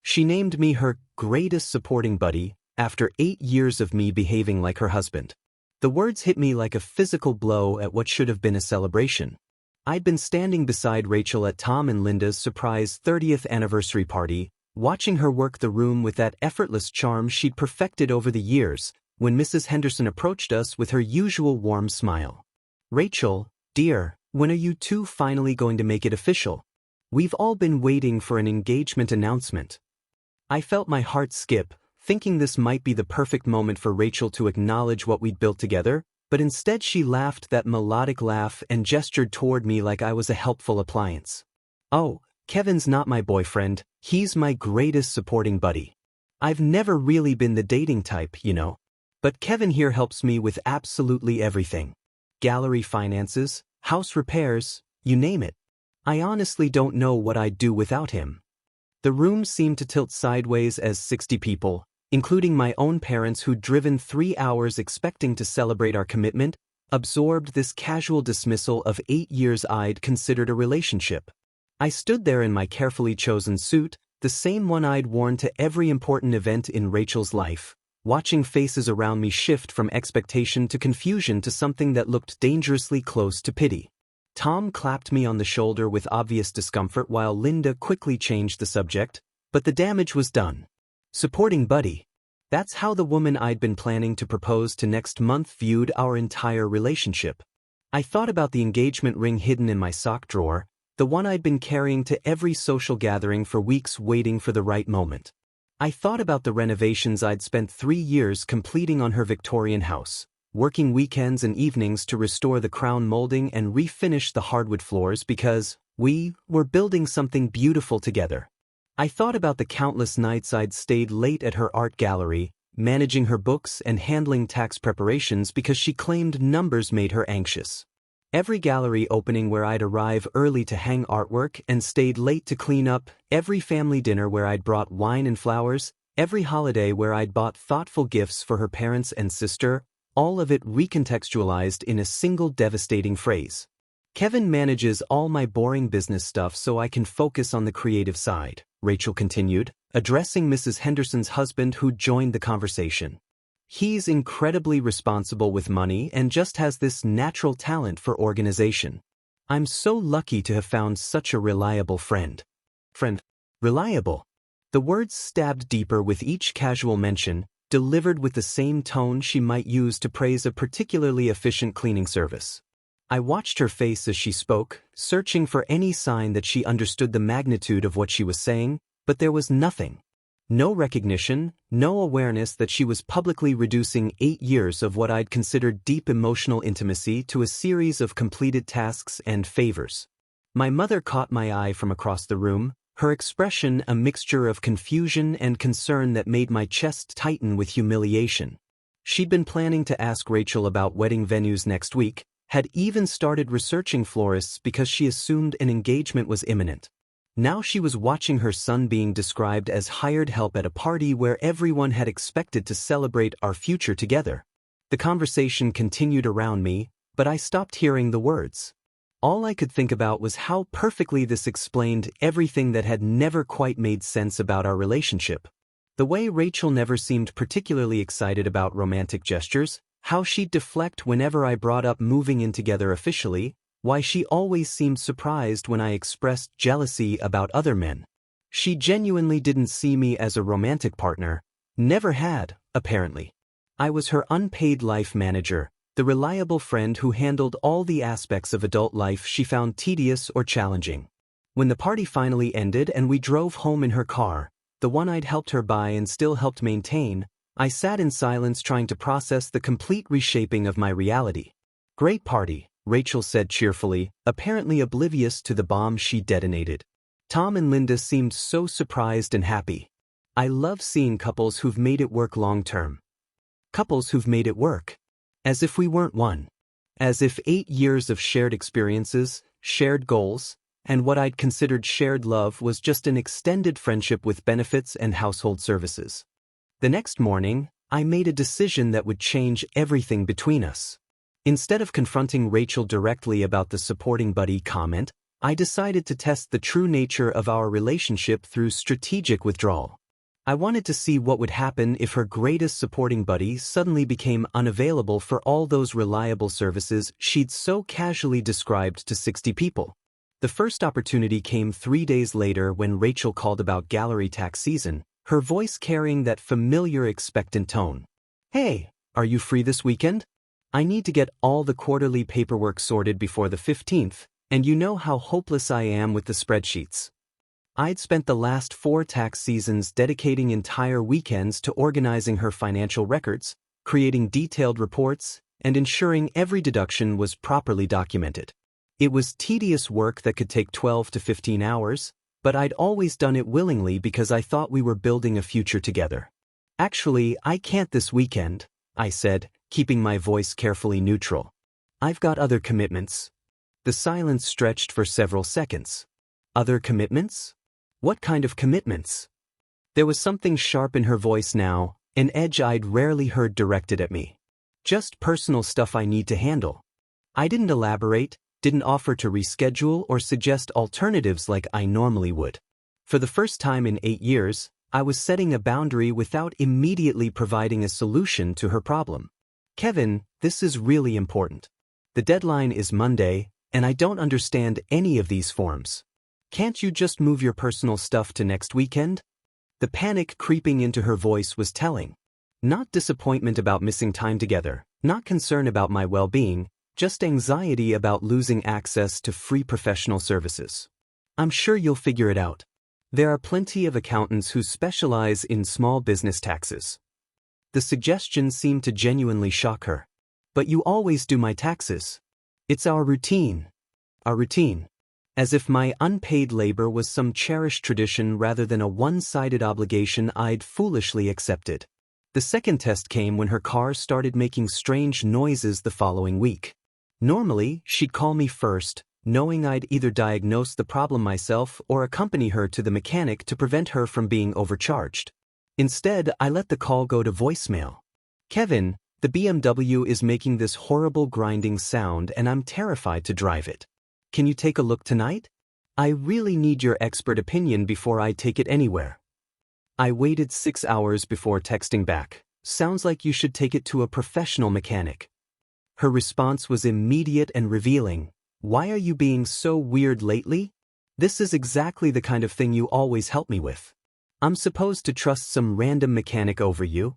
She named me her greatest supporting buddy after 8 years of me behaving like her husband. The words hit me like a physical blow at what should have been a celebration. I'd been standing beside Rachel at Tom and Linda's surprise 30th anniversary party, watching her work the room with that effortless charm she'd perfected over the years, when Mrs. Henderson approached us with her usual warm smile. "Rachel, dear, when are you two finally going to make it official? We've all been waiting for an engagement announcement." I felt my heart skip, thinking this might be the perfect moment for Rachel to acknowledge what we'd built together, but instead she laughed that melodic laugh and gestured toward me like I was a helpful appliance. "Oh, Kevin's not my boyfriend, he's my greatest supporting buddy. I've never really been the dating type, you know. But Kevin here helps me with absolutely everything. Gallery finances, house repairs, you name it. I honestly don't know what I'd do without him." The room seemed to tilt sideways as 60 people, including my own parents who'd driven 3 hours expecting to celebrate our commitment, absorbed this casual dismissal of 8 years I'd considered a relationship. I stood there in my carefully chosen suit, the same one I'd worn to every important event in Rachel's life, watching faces around me shift from expectation to confusion to something that looked dangerously close to pity. Tom clapped me on the shoulder with obvious discomfort while Linda quickly changed the subject, but the damage was done. Supporting buddy. That's how the woman I'd been planning to propose to next month viewed our entire relationship. I thought about the engagement ring hidden in my sock drawer, the one I'd been carrying to every social gathering for weeks waiting for the right moment. I thought about the renovations I'd spent 3 years completing on her Victorian house, working weekends and evenings to restore the crown molding and refinish the hardwood floors because we were building something beautiful together. I thought about the countless nights I'd stayed late at her art gallery, managing her books and handling tax preparations because she claimed numbers made her anxious. Every gallery opening where I'd arrive early to hang artwork and stayed late to clean up, every family dinner where I'd brought wine and flowers, every holiday where I'd bought thoughtful gifts for her parents and sister, all of it recontextualized in a single devastating phrase. "Kevin manages all my boring business stuff so I can focus on the creative side," Rachel continued, addressing Mrs. Henderson's husband who joined the conversation. "He's incredibly responsible with money and just has this natural talent for organization. I'm so lucky to have found such a reliable friend." Reliable. The words stabbed deeper with each casual mention, delivered with the same tone she might use to praise a particularly efficient cleaning service. I watched her face as she spoke, searching for any sign that she understood the magnitude of what she was saying, but there was nothing. No recognition, no awareness that she was publicly reducing 8 years of what I'd considered deep emotional intimacy to a series of completed tasks and favors. My mother caught my eye from across the room, her expression a mixture of confusion and concern that made my chest tighten with humiliation. She'd been planning to ask Rachel about wedding venues next week, had even started researching florists because she assumed an engagement was imminent. Now she was watching her son being described as hired help at a party where everyone had expected to celebrate our future together. The conversation continued around me, but I stopped hearing the words. All I could think about was how perfectly this explained everything that had never quite made sense about our relationship. The way Rachel never seemed particularly excited about romantic gestures, how she'd deflect whenever I brought up moving in together officially, why she always seemed surprised when I expressed jealousy about other men. She genuinely didn't see me as a romantic partner, never had, apparently. I was her unpaid life manager, the reliable friend who handled all the aspects of adult life she found tedious or challenging. When the party finally ended and we drove home in her car, the one I'd helped her buy and still helped maintain, I sat in silence trying to process the complete reshaping of my reality. "Great party," Rachel said cheerfully, apparently oblivious to the bomb she detonated. Tom and Linda seemed so surprised and happy. I love seeing couples who've made it work long-term. Couples who've made it work. As if we weren't one. As if 8 years of shared experiences, shared goals, and what I'd considered shared love was just an extended friendship with benefits and household services. The next morning, I made a decision that would change everything between us. Instead of confronting Rachel directly about the supporting buddy comment, I decided to test the true nature of our relationship through strategic withdrawal. I wanted to see what would happen if her greatest supporting buddy suddenly became unavailable for all those reliable services she'd so casually described to 60 people. The first opportunity came 3 days later when Rachel called about gallery tax season, her voice carrying that familiar expectant tone. "Hey, are you free this weekend? I need to get all the quarterly paperwork sorted before the 15th, and you know how hopeless I am with the spreadsheets." I'd spent the last 4 tax seasons dedicating entire weekends to organizing her financial records, creating detailed reports, and ensuring every deduction was properly documented. It was tedious work that could take 12 to 15 hours, but I'd always done it willingly because I thought we were building a future together. "Actually, I can't this weekend," I said, keeping my voice carefully neutral. "I've got other commitments." The silence stretched for several seconds. "Other commitments? What kind of commitments?" There was something sharp in her voice now, an edge I'd rarely heard directed at me. "Just personal stuff I need to handle." I didn't elaborate, didn't offer to reschedule or suggest alternatives like I normally would. For the first time in 8 years, I was setting a boundary without immediately providing a solution to her problem. "Kevin, this is really important. The deadline is Monday, and I don't understand any of these forms. Can't you just move your personal stuff to next weekend?" The panic creeping into her voice was telling. Not disappointment about missing time together, not concern about my well-being, just anxiety about losing access to free professional services. "I'm sure you'll figure it out. There are plenty of accountants who specialize in small business taxes." The suggestion seemed to genuinely shock her. "But you always do my taxes. It's our routine." Our routine. As if my unpaid labor was some cherished tradition rather than a one-sided obligation I'd foolishly accepted. The second test came when her car started making strange noises the following week. Normally, she'd call me first, knowing I'd either diagnose the problem myself or accompany her to the mechanic to prevent her from being overcharged. Instead, I let the call go to voicemail. "Kevin, the BMW is making this horrible grinding sound and I'm terrified to drive it. Can you take a look tonight? I really need your expert opinion before I take it anywhere." I waited 6 hours before texting back. "Sounds like you should take it to a professional mechanic." Her response was immediate and revealing. "Why are you being so weird lately? This is exactly the kind of thing you always help me with. I'm supposed to trust some random mechanic over you?"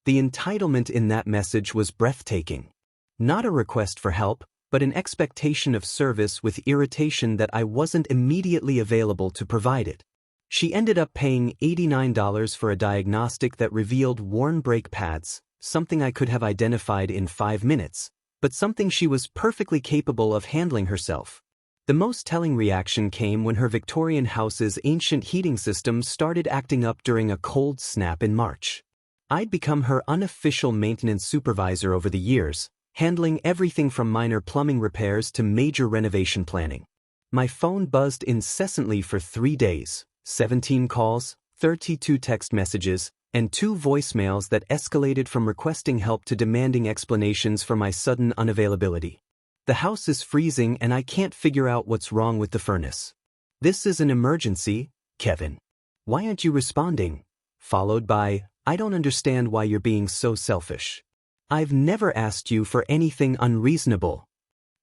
The entitlement in that message was breathtaking. Not a request for help, but an expectation of service with irritation that I wasn't immediately available to provide it. She ended up paying $89 for a diagnostic that revealed worn brake pads, something I could have identified in 5 minutes, but something she was perfectly capable of handling herself. The most telling reaction came when her Victorian house's ancient heating system started acting up during a cold snap in March. I'd become her unofficial maintenance supervisor over the years, handling everything from minor plumbing repairs to major renovation planning. My phone buzzed incessantly for 3 days, 17 calls, 32 text messages, and 2 voicemails that escalated from requesting help to demanding explanations for my sudden unavailability. "The house is freezing and I can't figure out what's wrong with the furnace. This is an emergency, Kevin. Why aren't you responding?" Followed by, "I don't understand why you're being so selfish. I've never asked you for anything unreasonable."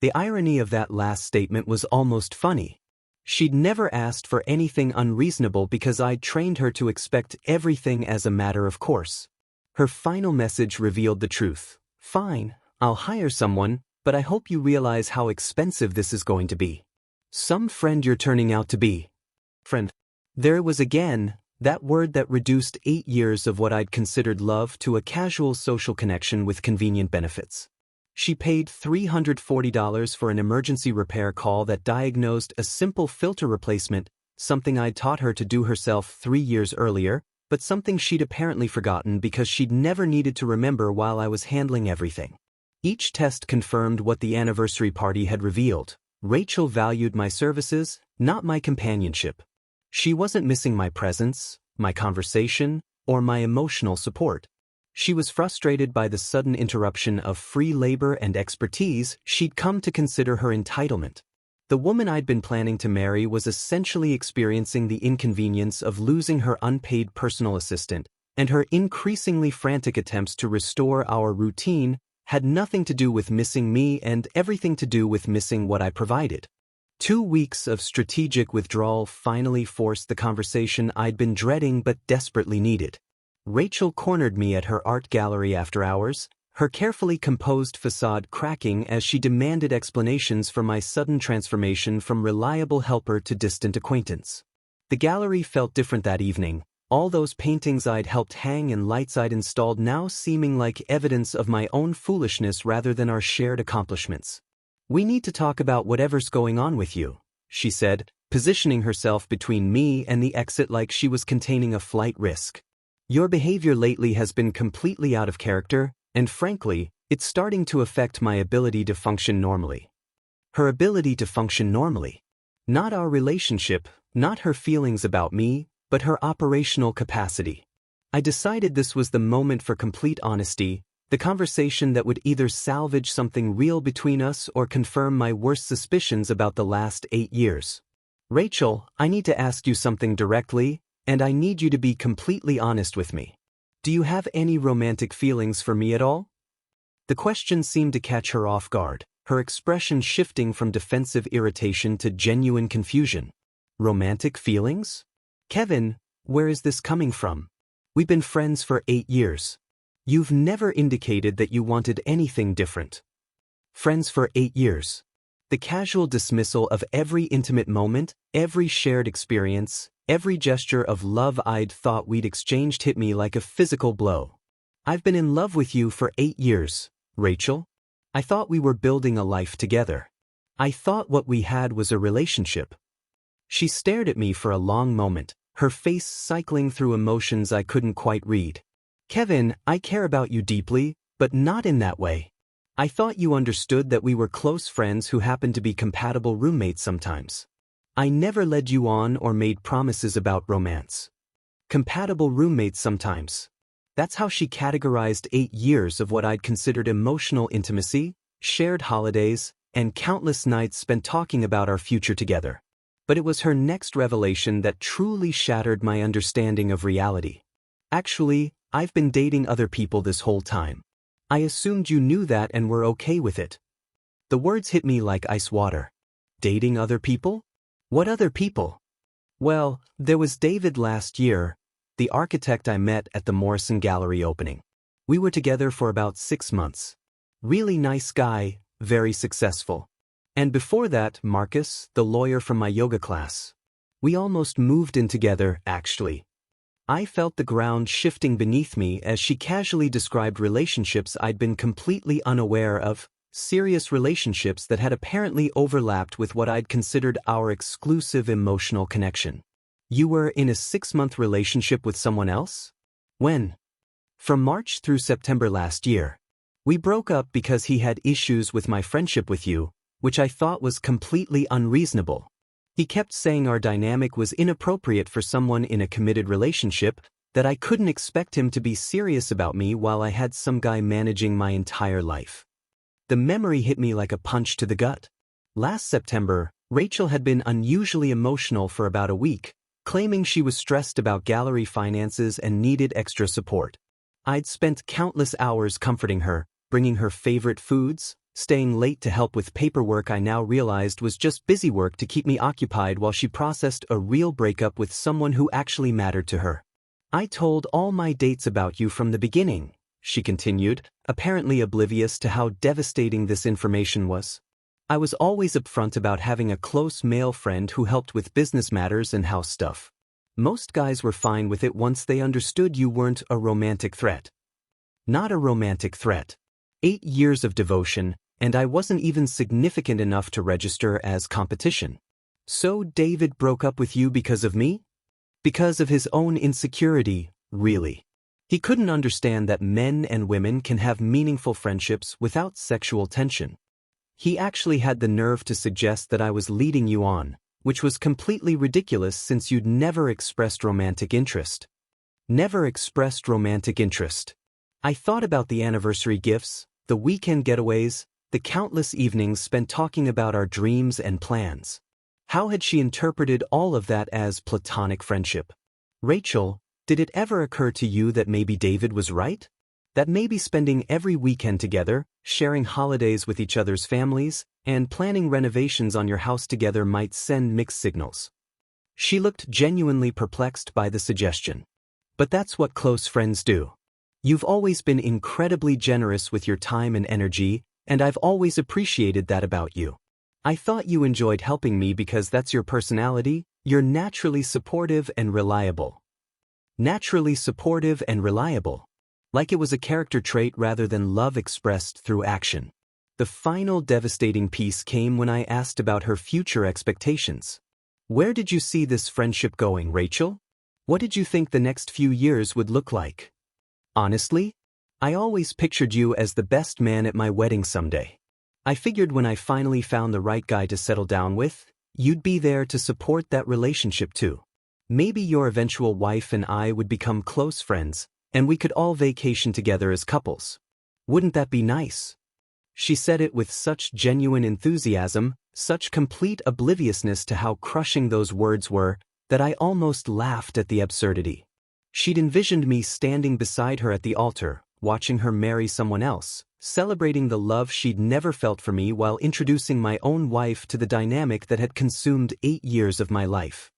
The irony of that last statement was almost funny. She'd never asked for anything unreasonable because I'd trained her to expect everything as a matter of course. Her final message revealed the truth. "Fine, I'll hire someone, but I hope you realize how expensive this is going to be." Some friend you're turning out to be. Friend. There it was again, that word that reduced 8 years of what I'd considered love to a casual social connection with convenient benefits. She paid $340 for an emergency repair call that diagnosed a simple filter replacement, something I'd taught her to do herself 3 years earlier, but something she'd apparently forgotten because she'd never needed to remember while I was handling everything. Each test confirmed what the anniversary party had revealed. Rachel valued my services, not my companionship. She wasn't missing my presence, my conversation, or my emotional support. She was frustrated by the sudden interruption of free labor and expertise she'd come to consider her entitlement. The woman I'd been planning to marry was essentially experiencing the inconvenience of losing her unpaid personal assistant, and her increasingly frantic attempts to restore our routine had nothing to do with missing me and everything to do with missing what I provided. 2 weeks of strategic withdrawal finally forced the conversation I'd been dreading but desperately needed. Rachel cornered me at her art gallery after hours, her carefully composed facade cracking as she demanded explanations for my sudden transformation from reliable helper to distant acquaintance. The gallery felt different that evening, all those paintings I'd helped hang and lights I'd installed now seeming like evidence of my own foolishness rather than our shared accomplishments. "We need to talk about whatever's going on with you," she said, positioning herself between me and the exit like she was containing a flight risk. "Your behavior lately has been completely out of character, and frankly, it's starting to affect my ability to function normally." Her ability to function normally. Not our relationship, not her feelings about me, but her operational capacity. I decided this was the moment for complete honesty, the conversation that would either salvage something real between us or confirm my worst suspicions about the last 8 years. "Rachel, I need to ask you something directly, and I need you to be completely honest with me. Do you have any romantic feelings for me at all?" The question seemed to catch her off guard, her expression shifting from defensive irritation to genuine confusion. "Romantic feelings? Kevin, where is this coming from? We've been friends for 8 years. You've never indicated that you wanted anything different." Friends for 8 years. The casual dismissal of every intimate moment, every shared experience, every gesture of love I'd thought we'd exchanged hit me like a physical blow. "I've been in love with you for 8 years, Rachel. I thought we were building a life together. I thought what we had was a relationship." She stared at me for a long moment, her face cycling through emotions I couldn't quite read. "Kevin, I care about you deeply, but not in that way. I thought you understood that we were close friends who happened to be compatible roommates sometimes. I never led you on or made promises about romance. Compatible roommates sometimes." That's how she categorized 8 years of what I'd considered emotional intimacy, shared holidays, and countless nights spent talking about our future together. But it was her next revelation that truly shattered my understanding of reality. "Actually, I've been dating other people this whole time. I assumed you knew that and were okay with it." The words hit me like ice water. Dating other people? What other people? Well, there was David last year, the architect I met at the Morrison Gallery opening. We were together for about 6 months. Really nice guy, very successful. And before that, Marcus, the lawyer from my yoga class. We almost moved in together, actually. I felt the ground shifting beneath me as she casually described relationships I'd been completely unaware of, serious relationships that had apparently overlapped with what I'd considered our exclusive emotional connection. "You were in a 6-month relationship with someone else? When?" "From March through September last year. We broke up because he had issues with my friendship with you, which I thought was completely unreasonable. He kept saying our dynamic was inappropriate for someone in a committed relationship, that I couldn't expect him to be serious about me while I had some guy managing my entire life." The memory hit me like a punch to the gut. Last September, Rachel had been unusually emotional for about a week, claiming she was stressed about gallery finances and needed extra support. I'd spent countless hours comforting her, bringing her favorite foods, staying late to help with paperwork I now realized was just busy work to keep me occupied while she processed a real breakup with someone who actually mattered to her. "I told all my dates about you from the beginning," she continued, apparently oblivious to how devastating this information was. "I was always upfront about having a close male friend who helped with business matters and house stuff. Most guys were fine with it once they understood you weren't a romantic threat." Not a romantic threat. 8 years of devotion, and I wasn't even significant enough to register as competition. "So David broke up with you because of me?" Because of his own insecurity, really. He couldn't understand that men and women can have meaningful friendships without sexual tension. He actually had the nerve to suggest that I was leading you on, which was completely ridiculous since you'd never expressed romantic interest. Never expressed romantic interest. I thought about the anniversary gifts, the weekend getaways, the countless evenings spent talking about our dreams and plans. How had she interpreted all of that as platonic friendship? Rachel, did it ever occur to you that maybe David was right? That maybe spending every weekend together, sharing holidays with each other's families, and planning renovations on your house together might send mixed signals? She looked genuinely perplexed by the suggestion. But that's what close friends do. You've always been incredibly generous with your time and energy, and I've always appreciated that about you. I thought you enjoyed helping me because that's your personality. You're naturally supportive and reliable. Naturally supportive and reliable. Like it was a character trait rather than love expressed through action. The final devastating piece came when I asked about her future expectations. Where did you see this friendship going, Rachel? What did you think the next few years would look like? Honestly, I always pictured you as the best man at my wedding someday. I figured when I finally found the right guy to settle down with, you'd be there to support that relationship too. Maybe your eventual wife and I would become close friends, and we could all vacation together as couples. Wouldn't that be nice? She said it with such genuine enthusiasm, such complete obliviousness to how crushing those words were, that I almost laughed at the absurdity. She'd envisioned me standing beside her at the altar, watching her marry someone else, celebrating the love she'd never felt for me while introducing my own wife to the dynamic that had consumed 8 years of my life.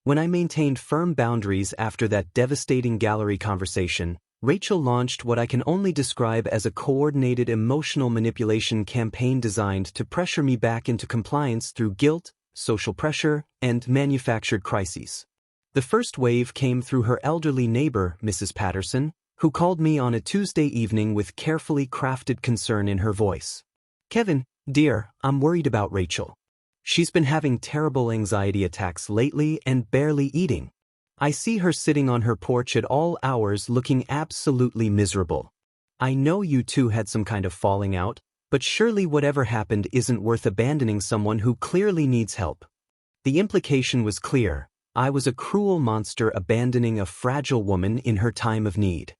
When I maintained firm boundaries after that devastating gallery conversation, Rachel launched what I can only describe as a coordinated emotional manipulation campaign designed to pressure me back into compliance through guilt, social pressure, and manufactured crises. The first wave came through her elderly neighbor, Mrs. Patterson, who called me on a Tuesday evening with carefully crafted concern in her voice. "Kevin, dear, I'm worried about Rachel. She's been having terrible anxiety attacks lately and barely eating. I see her sitting on her porch at all hours looking absolutely miserable. I know you two had some kind of falling out, but surely whatever happened isn't worth abandoning someone who clearly needs help." The implication was clear. I was a cruel monster abandoning a fragile woman in her time of need.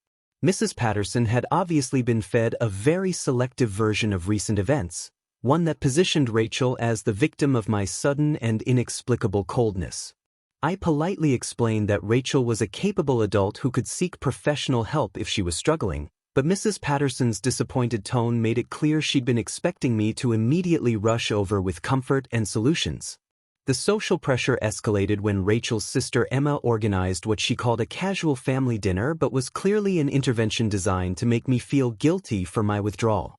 Mrs. Patterson had obviously been fed a very selective version of recent events, one that positioned Rachel as the victim of my sudden and inexplicable coldness. I politely explained that Rachel was a capable adult who could seek professional help if she was struggling, but Mrs. Patterson's disappointed tone made it clear she'd been expecting me to immediately rush over with comfort and solutions. The social pressure escalated when Rachel's sister Emma organized what she called a casual family dinner but was clearly an intervention designed to make me feel guilty for my withdrawal.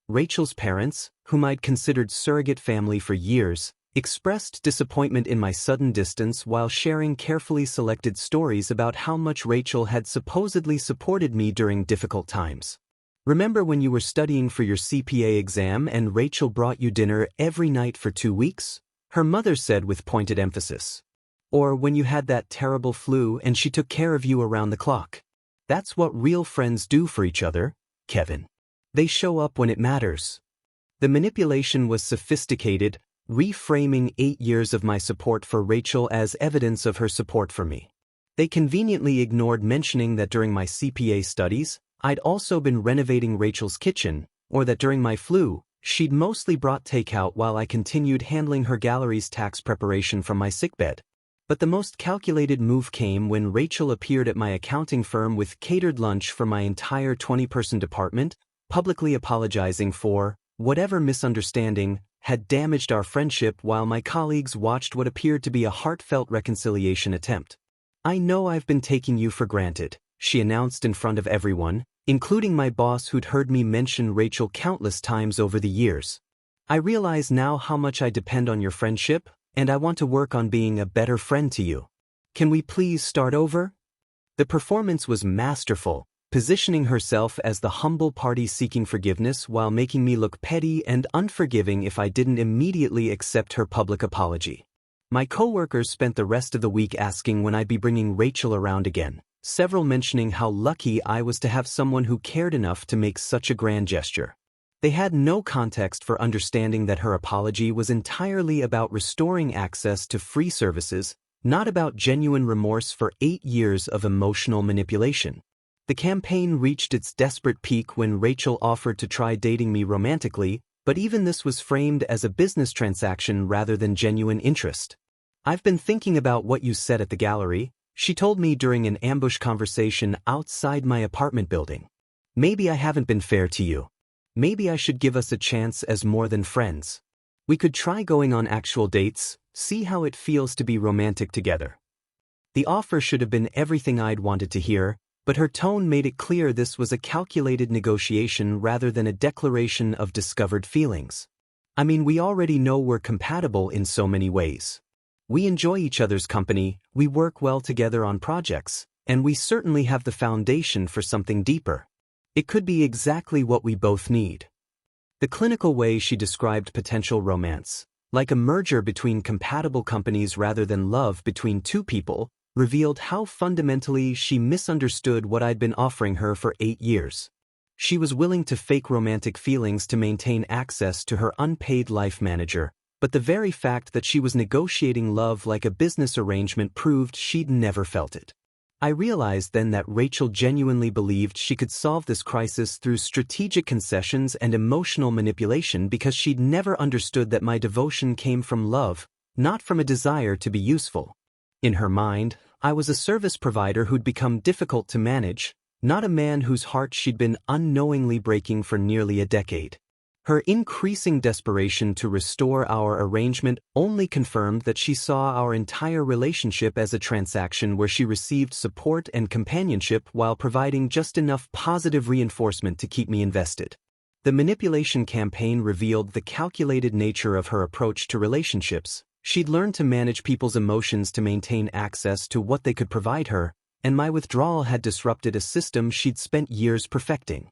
Rachel's parents, whom I'd considered surrogate family for years, expressed disappointment in my sudden distance while sharing carefully selected stories about how much Rachel had supposedly supported me during difficult times. "Remember when you were studying for your CPA exam and Rachel brought you dinner every night for 2 weeks?" her mother said with pointed emphasis. "Or when you had that terrible flu and she took care of you around the clock? That's what real friends do for each other, Kevin. They show up when it matters." The manipulation was sophisticated, reframing 8 years of my support for Rachel as evidence of her support for me. They conveniently ignored mentioning that during my CPA studies, I'd also been renovating Rachel's kitchen, or that during my flu, she'd mostly brought takeout while I continued handling her gallery's tax preparation from my sickbed. But the most calculated move came when Rachel appeared at my accounting firm with catered lunch for my entire 20-person department, publicly apologizing for whatever misunderstanding had damaged our friendship while my colleagues watched what appeared to be a heartfelt reconciliation attempt. "I know I've been taking you for granted," she announced in front of everyone, including my boss who'd heard me mention Rachel countless times over the years. "I realize now how much I depend on your friendship, and I want to work on being a better friend to you. Can we please start over?" The performance was masterful, positioning herself as the humble party seeking forgiveness while making me look petty and unforgiving if I didn't immediately accept her public apology. My coworkers spent the rest of the week asking when I'd be bringing Rachel around again, several mentioning how lucky I was to have someone who cared enough to make such a grand gesture. They had no context for understanding that her apology was entirely about restoring access to free services, not about genuine remorse for 8 years of emotional manipulation. The campaign reached its desperate peak when Rachel offered to try dating me romantically, But even this was framed as a business transaction rather than genuine interest. "I've been thinking about what you said at the gallery," she told me during an ambush conversation outside my apartment building. "Maybe I haven't been fair to you. Maybe I should give us a chance as more than friends. We could try going on actual dates, see how it feels to be romantic together." The offer should have been everything I'd wanted to hear, but her tone made it clear this was a calculated negotiation rather than a declaration of discovered feelings. I mean, we already know we're compatible in so many ways. We enjoy each other's company, we work well together on projects, and we certainly have the foundation for something deeper. It could be exactly what we both need. The clinical way she described potential romance, like a merger between compatible companies rather than love between two people, revealed how fundamentally she misunderstood what I'd been offering her for 8 years. She was willing to fake romantic feelings to maintain access to her unpaid life manager, but the very fact that she was negotiating love like a business arrangement proved she'd never felt it. I realized then that Rachel genuinely believed she could solve this crisis through strategic concessions and emotional manipulation because she'd never understood that my devotion came from love, not from a desire to be useful. In her mind, I was a service provider who'd become difficult to manage, not a man whose heart she'd been unknowingly breaking for nearly a decade. Her increasing desperation to restore our arrangement only confirmed that she saw our entire relationship as a transaction where she received support and companionship while providing just enough positive reinforcement to keep me invested. The manipulation campaign revealed the calculated nature of her approach to relationships. She'd learned to manage people's emotions to maintain access to what they could provide her, and my withdrawal had disrupted a system she'd spent years perfecting.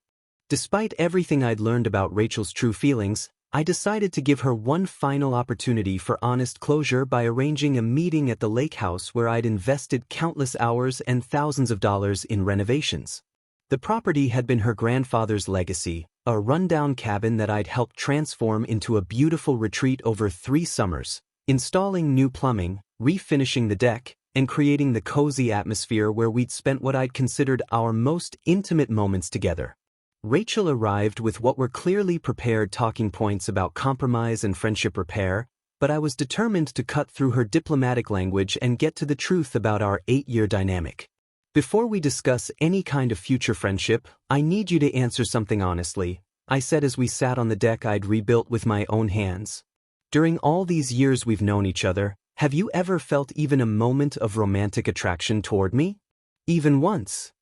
Despite everything I'd learned about Rachel's true feelings, I decided to give her one final opportunity for honest closure by arranging a meeting at the lake house where I'd invested countless hours and thousands of dollars in renovations. The property had been her grandfather's legacy, a rundown cabin that I'd helped transform into a beautiful retreat over 3 summers. Installing new plumbing, refinishing the deck, and creating the cozy atmosphere where we'd spent what I'd considered our most intimate moments together. Rachel arrived with what were clearly prepared talking points about compromise and friendship repair, but I was determined to cut through her diplomatic language and get to the truth about our 8-year dynamic. "Before we discuss any kind of future friendship, I need you to answer something honestly," I said as we sat on the deck I'd rebuilt with my own hands. "During all these years we've known each other, have you ever felt even a moment of romantic attraction toward me? Even once?"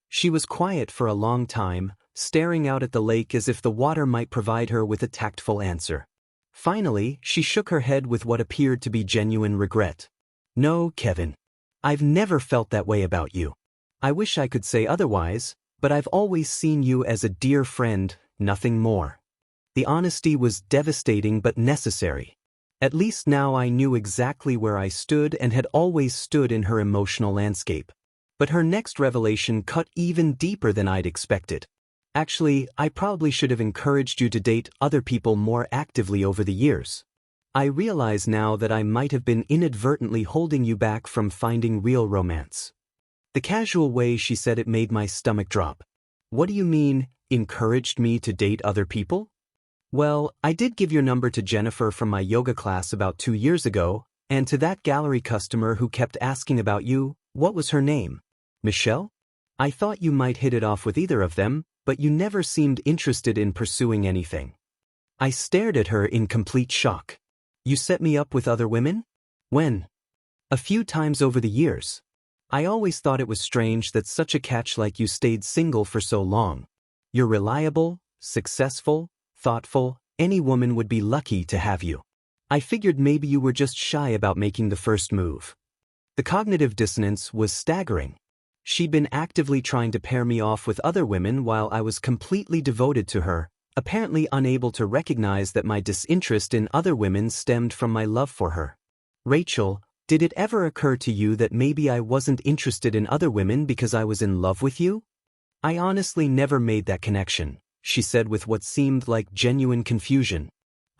She was quiet for a long time, staring out at the lake as if the water might provide her with a tactful answer. Finally, she shook her head with what appeared to be genuine regret. "No, Kevin. I've never felt that way about you. I wish I could say otherwise, but I've always seen you as a dear friend, nothing more." The honesty was devastating but necessary. At least now I knew exactly where I stood and had always stood in her emotional landscape. But her next revelation cut even deeper than I'd expected. "Actually, I probably should have encouraged you to date other people more actively over the years. I realize now that I might have been inadvertently holding you back from finding real romance." The casual way she said it made my stomach drop. "What do you mean, encouraged me to date other people?" "Well, I did give your number to Jennifer from my yoga class about 2 years ago, and to that gallery customer who kept asking about you. What was her name? Michelle? I thought you might hit it off with either of them, but you never seemed interested in pursuing anything." I stared at her in complete shock. "You set me up with other women? When?" "A few times over the years. I always thought it was strange that such a catch like you stayed single for so long. You're reliable, successful, thoughtful, any woman would be lucky to have you. I figured maybe you were just shy about making the first move." The cognitive dissonance was staggering. She'd been actively trying to pair me off with other women while I was completely devoted to her, apparently unable to recognize that my disinterest in other women stemmed from my love for her. "Rachel, did it ever occur to you that maybe I wasn't interested in other women because I was in love with you?" "I honestly never made that connection," she said with what seemed like genuine confusion.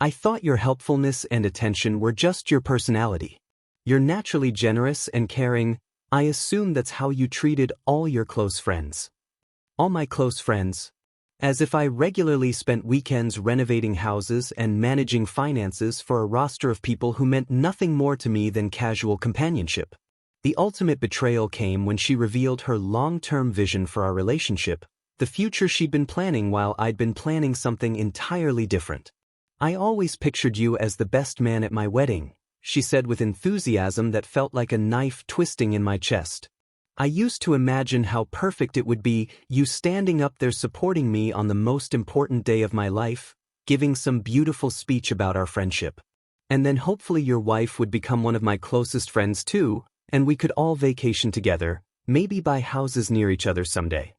"I thought your helpfulness and attention were just your personality. You're naturally generous and caring. I assume that's how you treated all your close friends." "All my close friends?" As if I regularly spent weekends renovating houses and managing finances for a roster of people who meant nothing more to me than casual companionship. The ultimate betrayal came when she revealed her long-term vision for our relationship, the future she'd been planning while I'd been planning something entirely different. "I always pictured you as the best man at my wedding," she said with enthusiasm that felt like a knife twisting in my chest. "I used to imagine how perfect it would be, you standing up there supporting me on the most important day of my life, giving some beautiful speech about our friendship. And then hopefully your wife would become one of my closest friends too, and we could all vacation together, maybe buy houses near each other someday."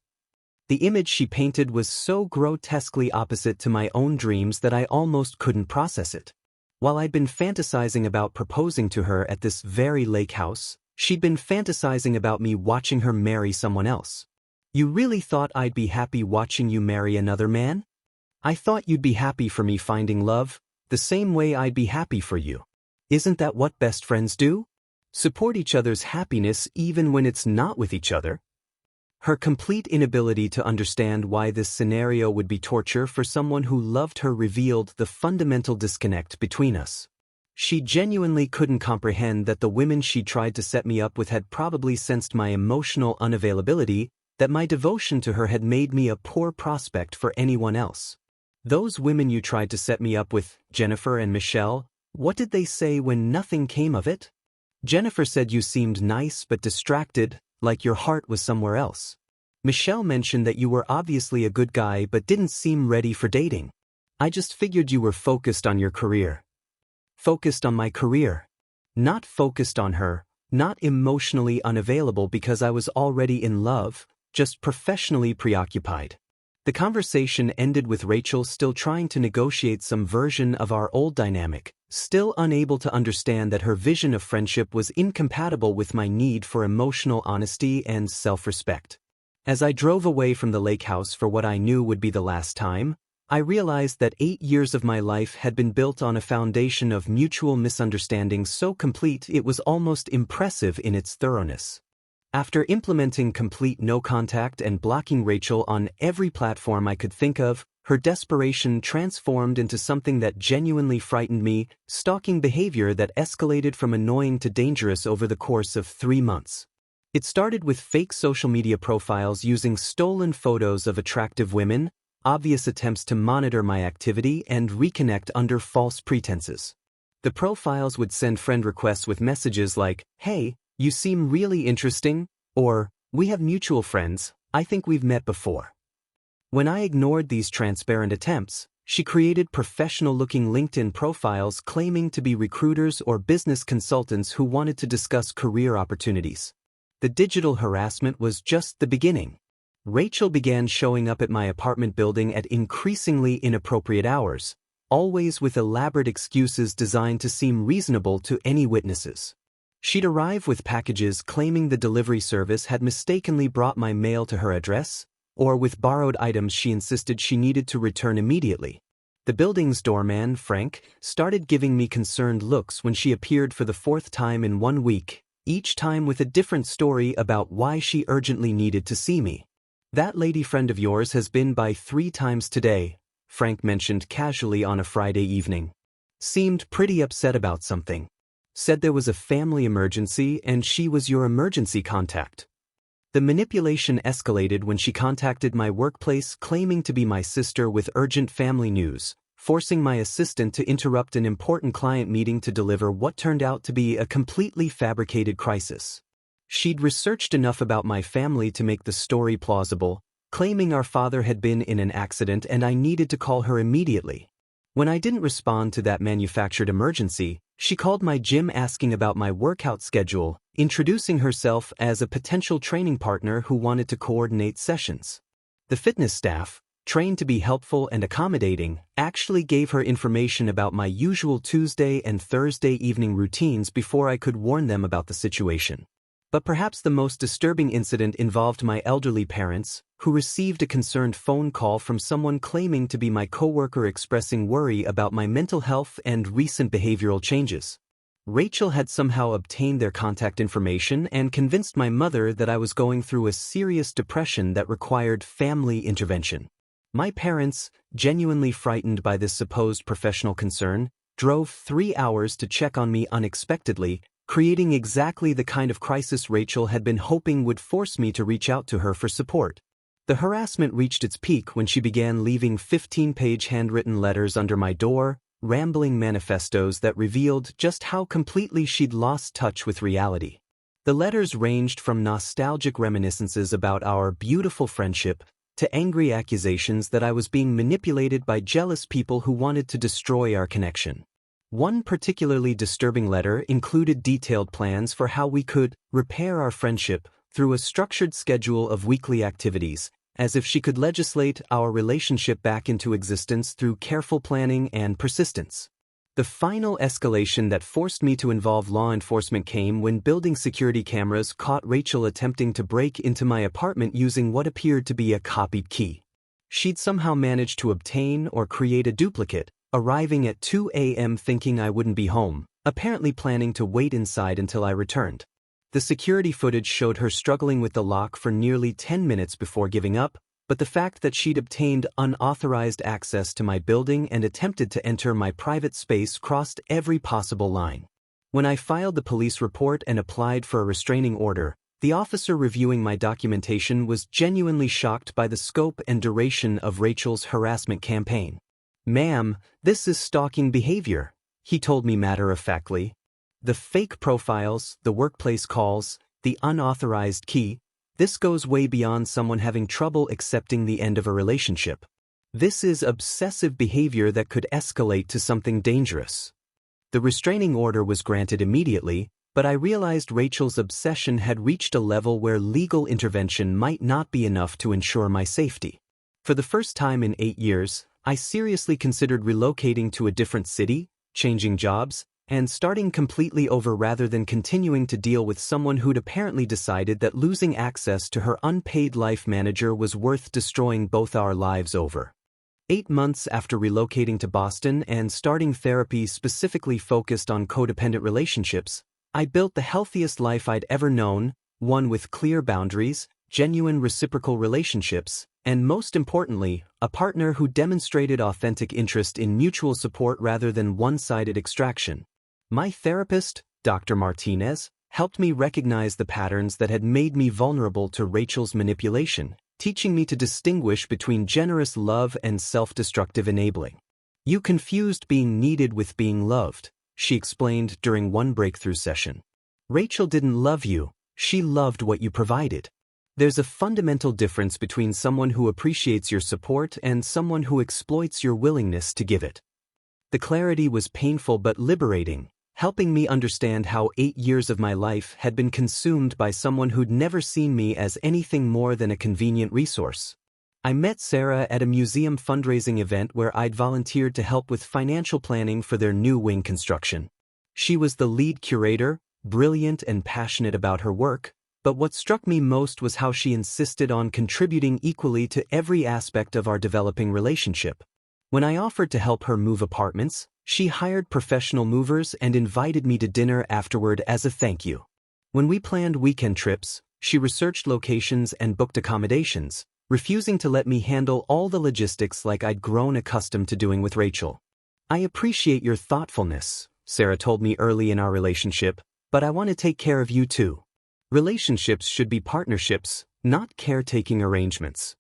The image she painted was so grotesquely opposite to my own dreams that I almost couldn't process it. While I'd been fantasizing about proposing to her at this very lake house, she'd been fantasizing about me watching her marry someone else. "You really thought I'd be happy watching you marry another man? I thought you'd be happy for me finding love, the same way I'd be happy for you. Isn't that what best friends do? Support each other's happiness even when it's not with each other." Her complete inability to understand why this scenario would be torture for someone who loved her revealed the fundamental disconnect between us. She genuinely couldn't comprehend that the women she tried to set me up with had probably sensed my emotional unavailability, that my devotion to her had made me a poor prospect for anyone else. "Those women you tried to set me up with, Jennifer and Michelle, what did they say when nothing came of it? Jennifer said you seemed nice but distracted, like your heart was somewhere else. Michelle mentioned that you were obviously a good guy but didn't seem ready for dating. I just figured you were focused on your career." Focused on my career. Not focused on her, not emotionally unavailable because I was already in love, just professionally preoccupied. The conversation ended with Rachel still trying to negotiate some version of our old dynamic, still unable to understand that her vision of friendship was incompatible with my need for emotional honesty and self-respect. As I drove away from the lake house for what I knew would be the last time, I realized that 8 years of my life had been built on a foundation of mutual misunderstanding so complete it was almost impressive in its thoroughness. After implementing complete no contact and blocking Rachel on every platform I could think of, her desperation transformed into something that genuinely frightened me, stalking behavior that escalated from annoying to dangerous over the course of 3 months. It started with fake social media profiles using stolen photos of attractive women, obvious attempts to monitor my activity and reconnect under false pretenses. The profiles would send friend requests with messages like, "Hey, you seem really interesting," or, "We have mutual friends, I think we've met before." When I ignored these transparent attempts, she created professional-looking LinkedIn profiles claiming to be recruiters or business consultants who wanted to discuss career opportunities. The digital harassment was just the beginning. Rachel began showing up at my apartment building at increasingly inappropriate hours, always with elaborate excuses designed to seem reasonable to any witnesses. She'd arrive with packages claiming the delivery service had mistakenly brought my mail to her address, or with borrowed items she insisted she needed to return immediately. The building's doorman, Frank, started giving me concerned looks when she appeared for the 4th time in 1 week, each time with a different story about why she urgently needed to see me. "That lady friend of yours has been by 3 times today," Frank mentioned casually on a Friday evening. "Seemed pretty upset about something. Said there was a family emergency and she was your emergency contact." The manipulation escalated when she contacted my workplace claiming to be my sister with urgent family news, forcing my assistant to interrupt an important client meeting to deliver what turned out to be a completely fabricated crisis. She'd researched enough about my family to make the story plausible, claiming our father had been in an accident and I needed to call her immediately. When I didn't respond to that manufactured emergency, she called my gym asking about my workout schedule, introducing herself as a potential training partner who wanted to coordinate sessions. The fitness staff, trained to be helpful and accommodating, actually gave her information about my usual Tuesday and Thursday evening routines before I could warn them about the situation. But perhaps the most disturbing incident involved my elderly parents, who received a concerned phone call from someone claiming to be my coworker expressing worry about my mental health and recent behavioral changes. Rachel had somehow obtained their contact information and convinced my mother that I was going through a serious depression that required family intervention. My parents, genuinely frightened by this supposed professional concern, drove 3 hours to check on me unexpectedly, creating exactly the kind of crisis Rachel had been hoping would force me to reach out to her for support. The harassment reached its peak when she began leaving 15-page handwritten letters under my door, rambling manifestos that revealed just how completely she'd lost touch with reality. The letters ranged from nostalgic reminiscences about our beautiful friendship to angry accusations that I was being manipulated by jealous people who wanted to destroy our connection. One particularly disturbing letter included detailed plans for how we could repair our friendship through a structured schedule of weekly activities, as if she could legislate our relationship back into existence through careful planning and persistence. The final escalation that forced me to involve law enforcement came when building security cameras caught Rachel attempting to break into my apartment using what appeared to be a copied key. She'd somehow managed to obtain or create a duplicate, arriving at 2 a.m. thinking I wouldn't be home, apparently planning to wait inside until I returned. The security footage showed her struggling with the lock for nearly 10 minutes before giving up, but the fact that she'd obtained unauthorized access to my building and attempted to enter my private space crossed every possible line. When I filed the police report and applied for a restraining order, the officer reviewing my documentation was genuinely shocked by the scope and duration of Rachel's harassment campaign. "Ma'am, this is stalking behavior," he told me matter-of-factly. "The fake profiles, the workplace calls, the unauthorized key, this goes way beyond someone having trouble accepting the end of a relationship. This is obsessive behavior that could escalate to something dangerous." The restraining order was granted immediately, but I realized Rachel's obsession had reached a level where legal intervention might not be enough to ensure my safety. For the first time in 8 years, I seriously considered relocating to a different city, changing jobs, and starting completely over rather than continuing to deal with someone who'd apparently decided that losing access to her unpaid life manager was worth destroying both our lives over. 8 months after relocating to Boston and starting therapy specifically focused on codependent relationships, I built the healthiest life I'd ever known, one with clear boundaries, genuine reciprocal relationships, and most importantly, a partner who demonstrated authentic interest in mutual support rather than one-sided extraction. My therapist, Dr. Martinez, helped me recognize the patterns that had made me vulnerable to Rachel's manipulation, teaching me to distinguish between generous love and self-destructive enabling. "You confused being needed with being loved," she explained during one breakthrough session. "Rachel didn't love you, she loved what you provided. There's a fundamental difference between someone who appreciates your support and someone who exploits your willingness to give it." The clarity was painful but liberating, helping me understand how 8 years of my life had been consumed by someone who'd never seen me as anything more than a convenient resource. I met Sarah at a museum fundraising event where I'd volunteered to help with financial planning for their new wing construction. She was the lead curator, brilliant and passionate about her work, but what struck me most was how she insisted on contributing equally to every aspect of our developing relationship. When I offered to help her move apartments, she hired professional movers and invited me to dinner afterward as a thank you. When we planned weekend trips, she researched locations and booked accommodations, refusing to let me handle all the logistics like I'd grown accustomed to doing with Rachel. "I appreciate your thoughtfulness," Sarah told me early in our relationship, "but I want to take care of you too. Relationships should be partnerships, not caretaking arrangements."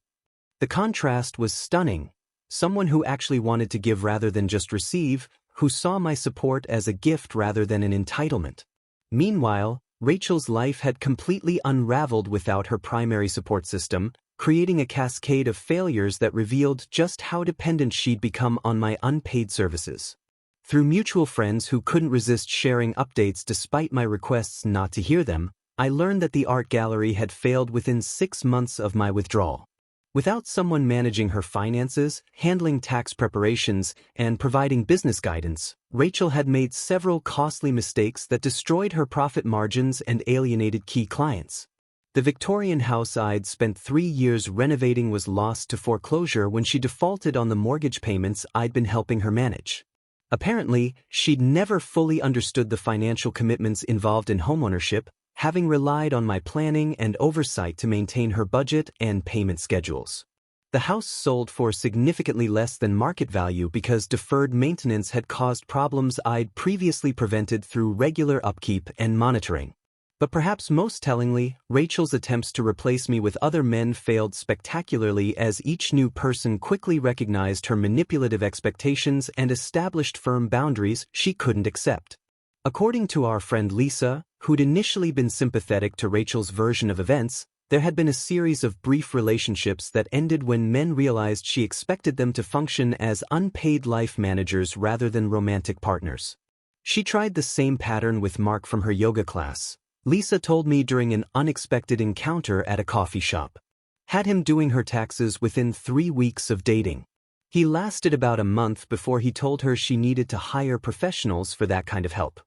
The contrast was stunning. Someone who actually wanted to give rather than just receive, who saw my support as a gift rather than an entitlement. Meanwhile, Rachel's life had completely unraveled without her primary support system, creating a cascade of failures that revealed just how dependent she'd become on my unpaid services. Through mutual friends who couldn't resist sharing updates despite my requests not to hear them, I learned that the art gallery had failed within 6 months of my withdrawal. Without someone managing her finances, handling tax preparations, and providing business guidance, Rachel had made several costly mistakes that destroyed her profit margins and alienated key clients. The Victorian house I'd spent 3 years renovating was lost to foreclosure when she defaulted on the mortgage payments I'd been helping her manage. Apparently, she'd never fully understood the financial commitments involved in homeownership, having relied on my planning and oversight to maintain her budget and payment schedules. The house sold for significantly less than market value because deferred maintenance had caused problems I'd previously prevented through regular upkeep and monitoring. But perhaps most tellingly, Rachel's attempts to replace me with other men failed spectacularly, as each new person quickly recognized her manipulative expectations and established firm boundaries she couldn't accept. According to our friend Lisa, who'd initially been sympathetic to Rachel's version of events, there had been a series of brief relationships that ended when men realized she expected them to function as unpaid life managers rather than romantic partners. She tried the same pattern with Mark from her yoga class, Lisa told me during an unexpected encounter at a coffee shop. Had him doing her taxes within 3 weeks of dating. He lasted about a month before he told her she needed to hire professionals for that kind of help.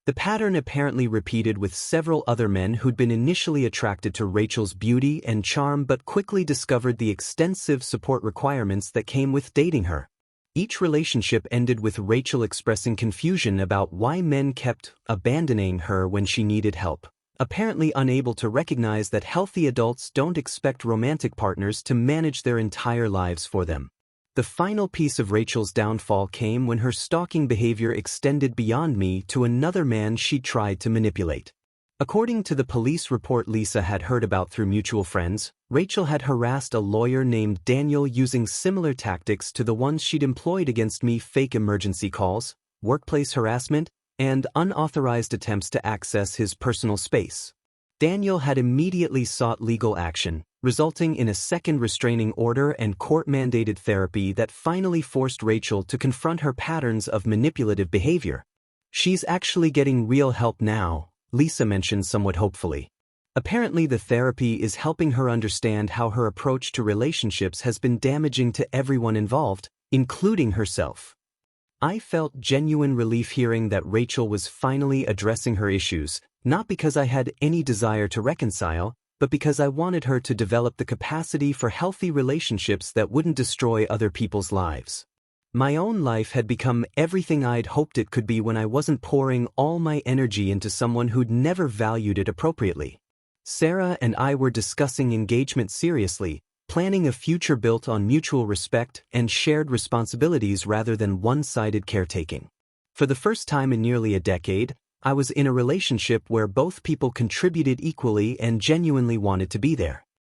The pattern apparently repeated with several other men who'd been initially attracted to Rachel's beauty and charm but quickly discovered the extensive support requirements that came with dating her. Each relationship ended with Rachel expressing confusion about why men kept abandoning her when she needed help, apparently unable to recognize that healthy adults don't expect romantic partners to manage their entire lives for them. The final piece of Rachel's downfall came when her stalking behavior extended beyond me to another man she'd tried to manipulate. According to the police report Lisa had heard about through mutual friends, Rachel had harassed a lawyer named Daniel using similar tactics to the ones she'd employed against me: fake emergency calls, workplace harassment, and unauthorized attempts to access his personal space. Daniel had immediately sought legal action, resulting in a second restraining order and court-mandated therapy that finally forced Rachel to confront her patterns of manipulative behavior. "She's actually getting real help now," Lisa mentioned somewhat hopefully. Apparently the therapy is helping her understand how her approach to relationships has been damaging to everyone involved, including herself. I felt genuine relief hearing that Rachel was finally addressing her issues, not because I had any desire to reconcile, but because I wanted her to develop the capacity for healthy relationships that wouldn't destroy other people's lives. My own life had become everything I'd hoped it could be when I wasn't pouring all my energy into someone who'd never valued it appropriately. Sarah and I were discussing engagement seriously, planning a future built on mutual respect and shared responsibilities rather than one-sided caretaking. For the first time in nearly a decade, I was in a relationship where both people contributed equally and genuinely wanted to be there.